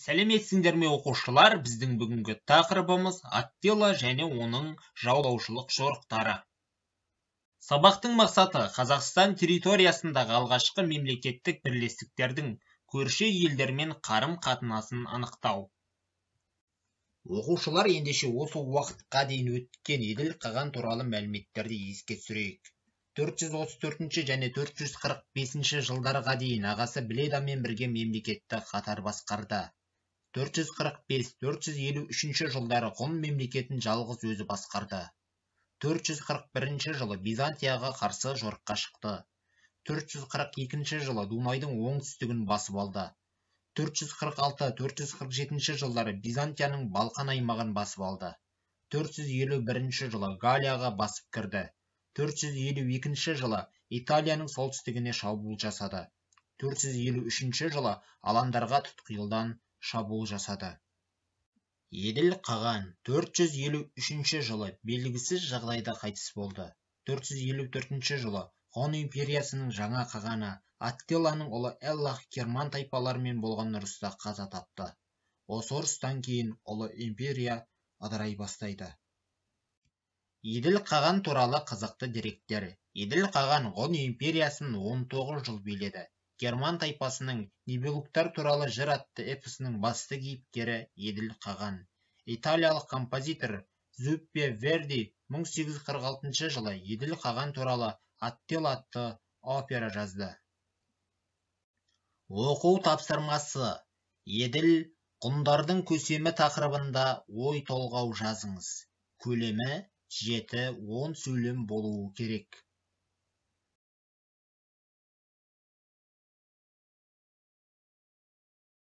Сәлеметсіңдер ме оқушылар, біздің бүгінгі тақырыбымыз Аттила және оның жаулаушылық жорықтары. Сабақтың мақсаты Қазақстан территориясындағы алғашқы мемлекеттік бірлестіктердің көрші елдермен қарым-қатынасын анықтау. Оқушылар, ендеше осы уақытқа дейін өткен Еділ Қаған туралы мәліметтерді еске түсірейік. 434 және 445 жылдарға дейін ағасы Бледамен бірге мемлекетті қатар басқарды. 445-453 жылдары ғұн мемлекетін жалғыз өзі басқарды. 441 жылы Византияға қарсы жорыққа шықты. 442 жылы Дунайдың оңтүстігін басып алды. 446-447 жылдары Византияның Балқан аймағын басып алды. 451 жылы Галлияға басып кірді. 452 жылы Италияның солтүстігіне шабуыл жасады. 453 жылы аландарға тұтқиылдан шабуыл жасады. Еділ Қаған 453 жылы белгісіз жағдайда қайтыс болды. 454 жылы ғұн империясының жаңа қағаны Аттиланың ұлы Эллах Керман тайпаларымен болған ұрыста қаза тапты. Осы ұрыстан кейін ұлы империя ыдырай бастайды. Еділ Қаған туралы қызықты деректер. Еділ Қаған ғұн империясын 19 жыл биледі. Герман тайпасының Нибелунгтар туралы жыр атты эпосының басты кейіпкері Еділ Қаған. Италиялық композитор Зуппе Верди 1846 жылы Еділ Қаған туралы Аттила атты опера жазды. Оқу тапсырмасы. Еділ ғұндардың көсемі тақырыбында ой толғау жазыңыз. Көлемі 7-10 сөйлем болуы керек.